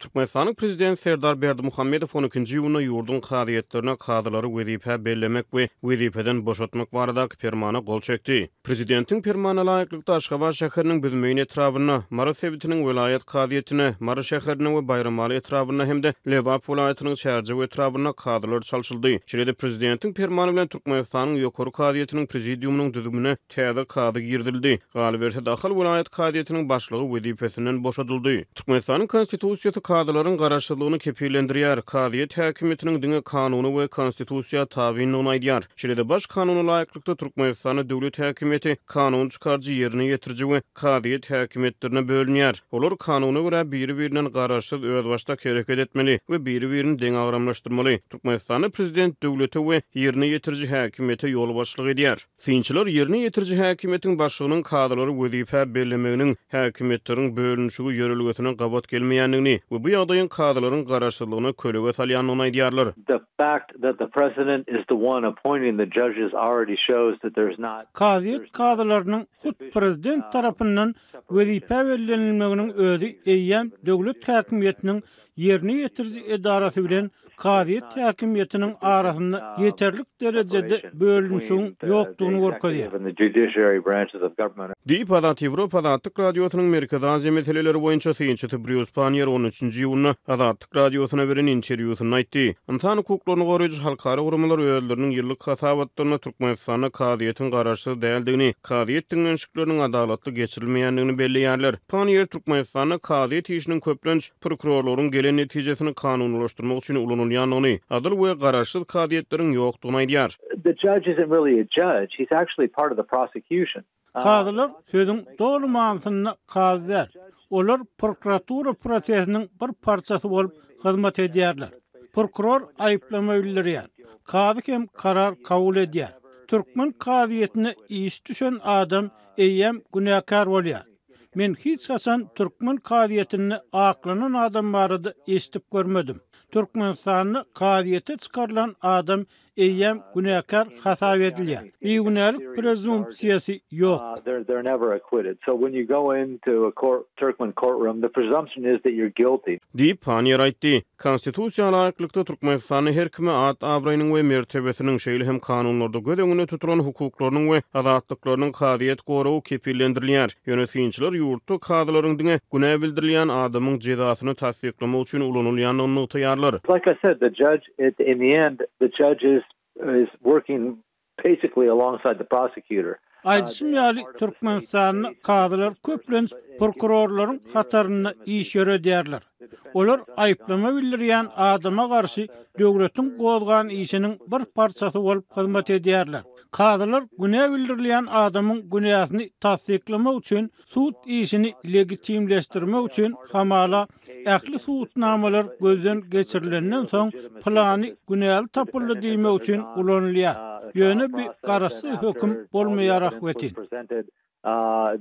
Türkmenistan'ın prezident Serdar Berdimuhammedow 12-nji ýylyna ýurdun kadyetlerine kadylary wezipe bellemek we wezipeden boşatmak barada fermana gol çekdi. Prezidentin fermana laýyklykda Aşgabat şäheriniň büzmeýin etrawyna, Mara Sewitiniň welayet kadyetine, Mara şäheriniň we Bayramaly etrawyna hemde Lewap welaýatynyň Çärje etrawyna kadylar çalşyldy. Şeýle prezidentin fermany bilen Türkmenistanyň ýokary kadyetiniň prezidiumynyň düzümine täze kady girdildi. Galyberse dahil welayet kadyetiniň başlygy wezipesinden boşadyldy. Türkmenistanyň konstitusiýasy kadylaryň garaşdyrlygyny kepillendirýär. Kadyet häkimetiniň diňe kanuny we konstitusiýa tabyn onaýdýar. Şeýle baş kanuny laýyklykda Türkmenistany döwlet häkimeti kanun çykarjy ýerine ýetirji we kadyet häkimetlerine bölünýär. Olar kanuny görä biri-birinden garaşsyz öz başda hereket etmeli we biri-birini deň agramlaşdyrmaly. Türkmenistany prezident döwleti we ýerine ýetirji häkimete ýol başlyk edýär. Synçylar ýerine ýetirji häkimetiň başlygynyň kadylary wezipe bellemeginiň häkimetleriň bölünşigi ýörelgetine gawat gelmeýändigini we bu ýagdaýyň kadylaryň garaşdyrlygyny kölege salýanyny aýdýarlar. The fact that the president is the one appointing the judges already shows that there's not Kadyet kadylarynyň hut prezident tarapyndan wezipe bellenilmeginiň özi eýýän döwlet häkimetiniň ýerine ýetirji edarasy bilen kadyet häkimetiniň arasynda ýeterlik derejede bölünşiň ýokdugyny görkezýär. Diýip Azat Ýewropa Azatlyk radiosynyň Merkez Aziýa meseleleri boýunça synçy Bruce Panier 13-nji ýylyna Azatlyk radiosyna beren interwýusyny aýtdy. Insan hukuklaryny goraýjy halkara gurumlar öýleriniň ýyllyk hasabatlaryna Türkmenistana kadyetiň garaşsyz däldigini, kadyet diňlenşikleriniň adalatly geçirilmeýändigini belleýärler. Panier Türkmenistana kadyet işiniň köplenç prokurorlaryň gelen netijesini kanunlaşdyrmak üçin ulanylýanyny, adyl we garaşsyz kadyetleriň ýokdugyny aýdýar. The judge isn't really a judge. He's actually part of the prosecution. Kadylar sözüň dogry manysyna kadylar. Olar prokuratura prosesiniň bir parçasy bolup hyzmat edýärler. Prokuror aýyplama bildirýär. Kady hem karar kabul edýär. Türkmen kadyetine iş düşen adam eýem günäkar bolýar. Men hiç hasan Türkmen kadyetini aklanan adam barada eşitip görmedim. Türkmenistanyň kadyete çykarlan adam eýem günäkar hasap edilýär. Beýgunälik prezumpsiýasy ýok. They're never acquitted. So when you go into a Turkmen courtroom, the presumption is that you're guilty. Diýip Panier aýtdy. Konstitusiýa laýyklykda Türkmenistanyň her kime at awraýynyň we mertebesiniň şeýle hem kanunlarda gödeňine tutulan hukuklarynyň we azatlyklarynyň kadyet gorawy kepillendirilýär. Ýönetimçiler ýurtda kadylaryň diňe günä bildirilýän adamyň jezasyny tasdiklamak üçin ulanylýanyny aýdýarlar. Like I said, the judge in the end, the judge is working basically alongside the prosecutor. Aýdysym ýaly Türkmenistanyň kadylar köplenç prokurorlaryň hataryna iş ýöredýärler. Olar aýyplama bildirýän adama garşy döwletiň gozgan işiniň bir parçasy bolup hyzmat edýärler. Kadylar günä bildirilýän adamyň günäsini tasdiklamak üçin sud işini legitimleşdirmek üçin hamala ähli suutnamalar gözden geçirilenden soň plany günäli tapyldy diýmek üçin ulanylýar. Ýöne bir garaşsyz höküm bolmaýarak wetin.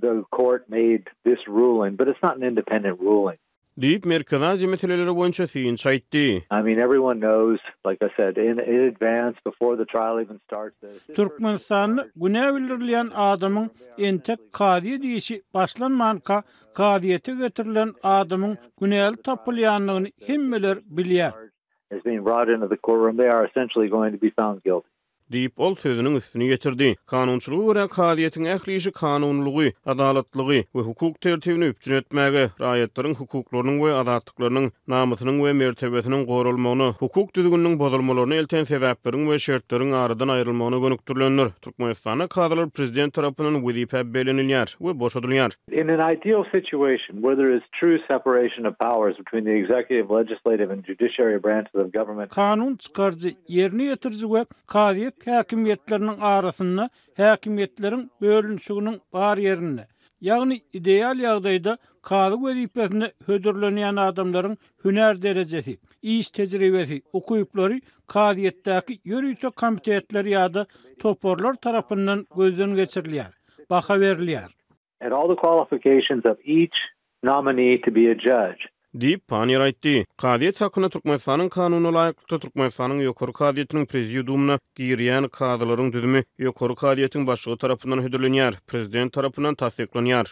The court made this ruling, but it's not an independent ruling. Diýip Merkez Aziýa meseleleri boýunça synçy aýtdy. I mean, everyone knows, like I said, in advance before the trial even starts. Türkmenistanyň günä bildirilýän adamyň entek kadyet işi başlanmanka kadyete getirilen adamyň günäli tapylýanlygyny hemmeler bilýär. Is being brought into the courtroom, they are essentially going to be found guilty. Diýip ol sözüniň üstüne ýetirdi. Kanunçylygy görä kadyetiň ähli işi kanunlugy, adalatlygy we hukuk tertibini üpjün etmäge, raýatlaryň hukuklarynyň we azatlyklarynyň namysynyň we mertebesiniň gorulmagyny, hukuk düzgüniniň bozulmalaryny elten sebäpleriň we şertleriň aradan aýrylmagyny gönükdirlenler. Türkmenistana kadylar prezident tarapyndan wezipe belenilýär we boşadylýar. In an ideal situation where there is true separation of powers between the executive, legislative and judiciary branches of government. Kanun çykarjy, ýerine ýetirji we kadyet häkimetleriniň arasynda häkimetleriň bölünşiginiň bar ýerinde. Ýagny ideal ýagdaýda kady wezipesine hödürlenýän adamlaryň hüner derejesi, iş tejribesi, okuýuplary kadyetdäki ýörüýte komitetler ýa-da toporlar tarapyndan gözden geçirilýär, baha berilýär. And all the qualifications of each nominee to be a judge. Diýip Panier aýtdy. Kadyet hakyna Türkmenistanyň kanuny laýyklykda Türkmenistanyň ýokary kadyetiniň prezidiumuna girýän kadylaryň düzümi ýokary kadyetiň başlygy tarapyndan hödürlenýär, prezident tarapyndan tasdiklanýar.